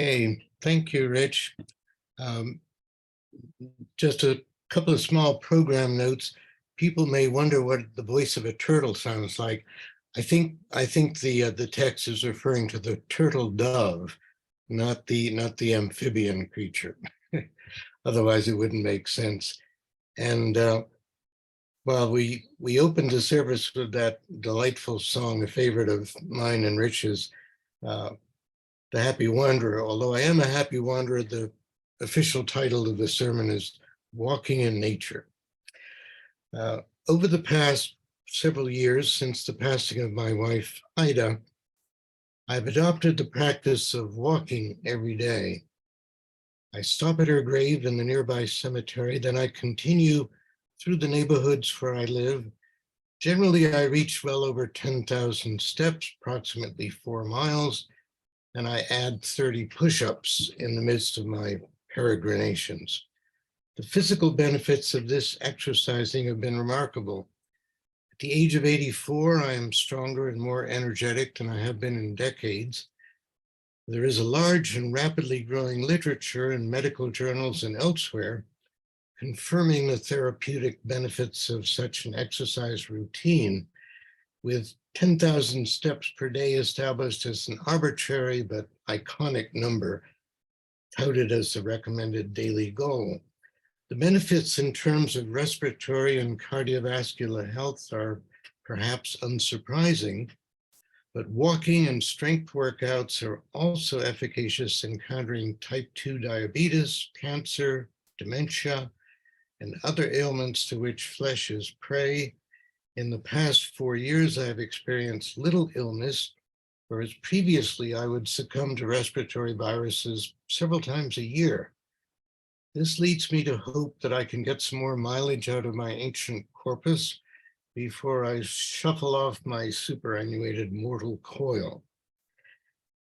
Hey, thank you, Rich. Um, just a couple of small program notes. People may wonder what the voice of a turtle sounds like. I think the text is referring to the turtle dove, not the amphibian creature. Otherwise, it wouldn't make sense. And while we opened the service with that delightful song, a favorite of mine and Rich's, uh, "The Happy Wanderer." Although I am a happy wanderer, the official title of the sermon is "Walking in Nature." Uh, Over the past several years, since the passing of my wife, Ida, I've adopted the practice of walking every day. I stop at her grave in the nearby cemetery, then I continue through the neighborhoods where I live. Generally, I reach well over 10,000 steps, approximately 4 miles, and I add 30 push-ups in the midst of my peregrinations. The physical benefits of this exercising have been remarkable. At the age of 84, I am stronger and more energetic than I have been in decades. There is a large and rapidly growing literature in medical journals and elsewhere confirming the therapeutic benefits of such an exercise routine, with 10,000 steps per day established as an arbitrary but iconic number touted as the recommended daily goal. The benefits in terms of respiratory and cardiovascular health are perhaps unsurprising, but walking and strength workouts are also efficacious in countering type 2 diabetes, cancer, dementia, and other ailments to which flesh is prey. In the past 4 years, I have experienced little illness, whereas previously I would succumb to respiratory viruses several times a year. This leads me to hope that I can get some more mileage out of my ancient corpus before I shuffle off my superannuated mortal coil.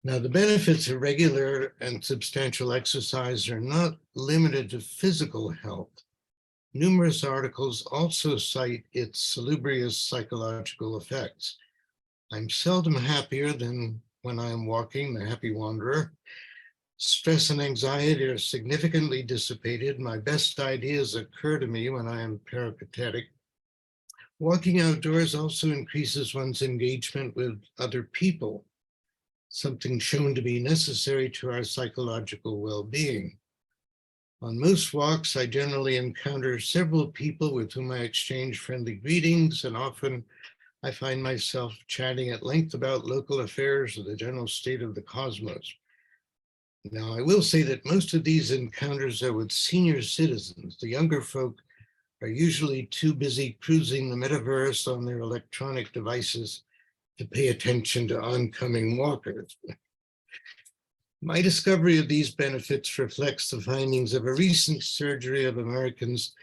Now, the benefits of regular and substantial exercise are not limited to physical health. Numerous articles also cite its salubrious psychological effects. I'm seldom happier than when I am walking, the happy wanderer. Stress and anxiety are significantly dissipated. My best ideas occur to me when I am peripatetic. Walking outdoors also increases one's engagement with other people, something shown to be necessary to our psychological well-being. On most walks, I generally encounter several people with whom I exchange friendly greetings, and often I find myself chatting at length about local affairs or the general state of the cosmos. Now, I will say that most of these encounters are with senior citizens. The younger folk are usually too busy cruising the metaverse on their electronic devices to pay attention to oncoming walkers. My discovery of these benefits reflects the findings of a recent survey of Americans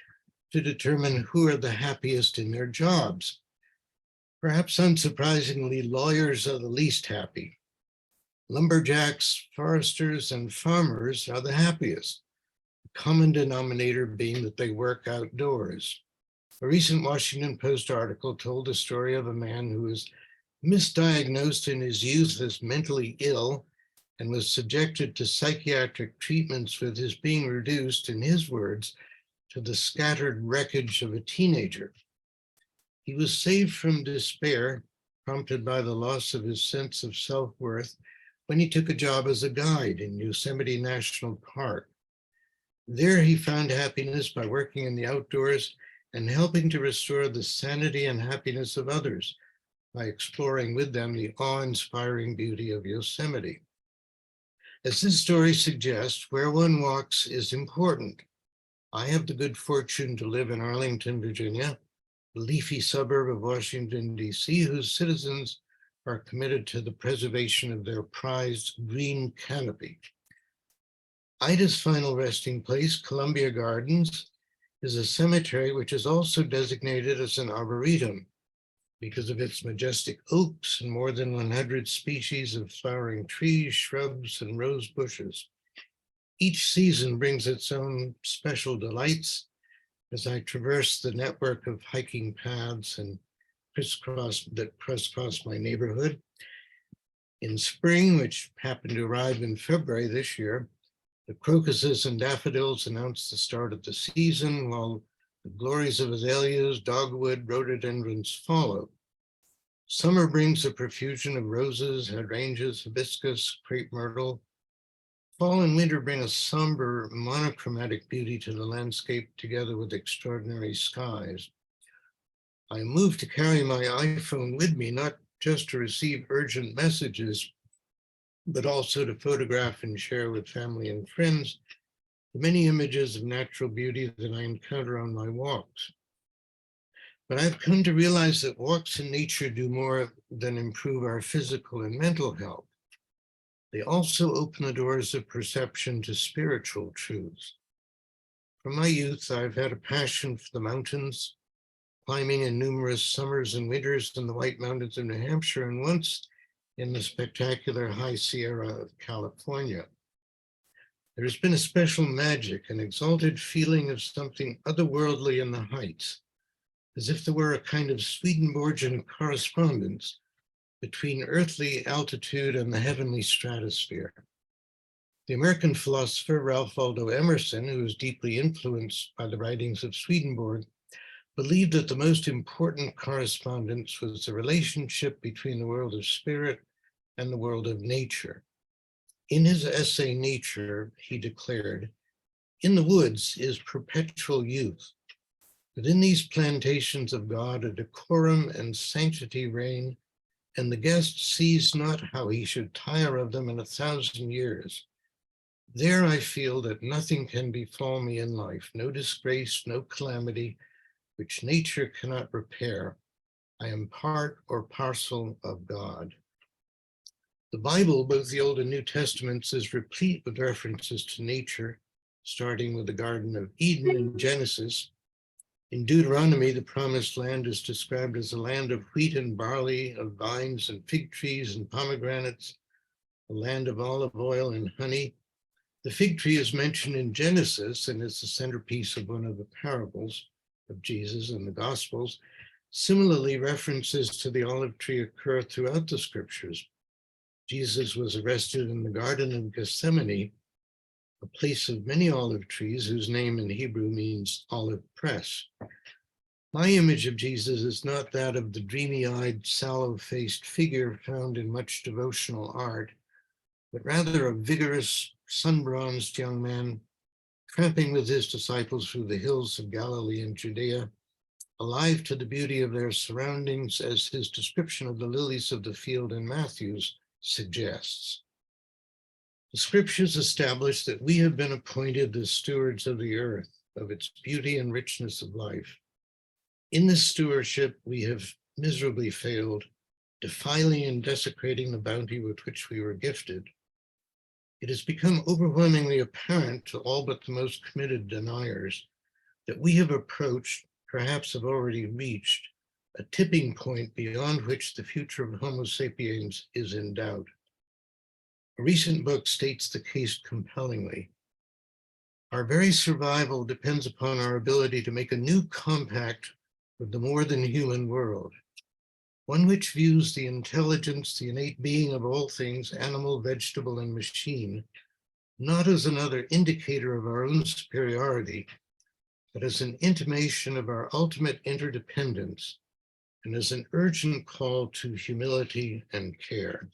to determine who are the happiest in their jobs. Perhaps unsurprisingly, lawyers are the least happy. Lumberjacks, foresters, and farmers are the happiest, the common denominator being that they work outdoors. A recent Washington Post article told the story of a man who was misdiagnosed in his youth as mentally ill and was subjected to psychiatric treatments with his being reduced, in his words, to the scattered wreckage of a teenager. He was saved from despair, prompted by the loss of his sense of self-worth, when he took a job as a guide in Yosemite National Park. There he found happiness by working in the outdoors and helping to restore the sanity and happiness of others by exploring with them the awe-inspiring beauty of Yosemite. As this story suggests, where one walks is important. I have the good fortune to live in Arlington, Virginia, a leafy suburb of Washington, D.C., whose citizens are committed to the preservation of their prized green canopy. Ida's final resting place, Columbia Gardens, is a cemetery which is also designated as an arboretum because of its majestic oaks and more than 100 species of flowering trees, shrubs, and rose bushes. Each season brings its own special delights as I traverse the network of hiking paths and crisscross my neighborhood. In spring, which happened to arrive in February this year, the crocuses and daffodils announced the start of the season, while the glories of azaleas, dogwood, rhododendrons follow. Summer brings a profusion of roses, hydrangeas, hibiscus, crepe myrtle. Fall and winter bring a somber, monochromatic beauty to the landscape, together with extraordinary skies. I moved to carry my iPhone with me, not just to receive urgent messages, but also to photograph and share with family and friends the many images of natural beauty that I encounter on my walks. But I've come to realize that walks in nature do more than improve our physical and mental health. They also open the doors of perception to spiritual truths. From my youth, I've had a passion for the mountains, climbing in numerous summers and winters in the White Mountains of New Hampshire, and once in the spectacular High Sierra of California. There's been a special magic, an exalted feeling of something otherworldly in the heights, as if there were a kind of Swedenborgian correspondence between earthly altitude and the heavenly stratosphere. The American philosopher Ralph Waldo Emerson, who was deeply influenced by the writings of Swedenborg, believed that the most important correspondence was the relationship between the world of spirit and the world of nature. In his essay, Nature, he declared, "In the woods is perpetual youth. Within these plantations of God, a decorum and sanctity reign, and the guest sees not how he should tire of them in 1,000 years. There I feel that nothing can befall me in life, no disgrace, no calamity, which nature cannot repair. I am part or parcel of God." The Bible, both the Old and New Testaments, is replete with references to nature, starting with the Garden of Eden in Genesis. In Deuteronomy, the promised land is described as a land of wheat and barley, of vines and fig trees and pomegranates, a land of olive oil and honey. The fig tree is mentioned in Genesis and is the centerpiece of one of the parables of Jesus in the Gospels. Similarly, references to the olive tree occur throughout the scriptures. Jesus was arrested in the Garden of Gethsemane, a place of many olive trees whose name in Hebrew means olive press. My image of Jesus is not that of the dreamy-eyed, sallow-faced figure found in much devotional art, but rather a vigorous, sun-bronzed young man tramping with his disciples through the hills of Galilee and Judea, alive to the beauty of their surroundings, as his description of the lilies of the field in Matthew's suggests. The scriptures establish that we have been appointed the stewards of the earth, of its beauty and richness of life. In this stewardship, we have miserably failed, defiling and desecrating the bounty with which we were gifted. It has become overwhelmingly apparent to all but the most committed deniers that we have approached, perhaps have already reached, a tipping point beyond which the future of Homo sapiens is in doubt. A recent book states the case compellingly. Our very survival depends upon our ability to make a new compact with the more than human world, one which views the intelligence, the innate being of all things, animal, vegetable, and machine, not as another indicator of our own superiority, but as an intimation of our ultimate interdependence and as an urgent call to humility and care.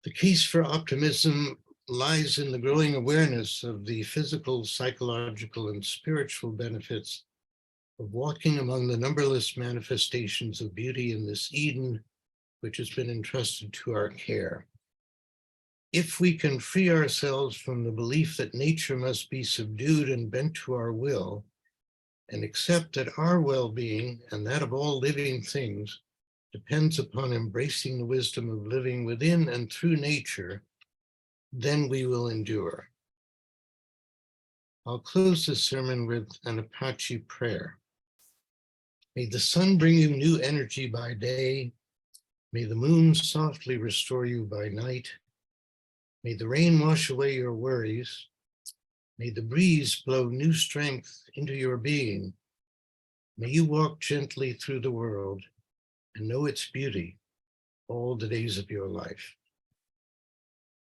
The case for optimism lies in the growing awareness of the physical, psychological, and spiritual benefits of walking among the numberless manifestations of beauty in this Eden, which has been entrusted to our care. If we can free ourselves from the belief that nature must be subdued and bent to our will, and accept that our well-being and that of all living things depends upon embracing the wisdom of living within and through nature, then we will endure. I'll close this sermon with an Apache prayer. May the sun bring you new energy by day. May the moon softly restore you by night. May the rain wash away your worries. May the breeze blow new strength into your being. May you walk gently through the world and know its beauty, all the days of your life.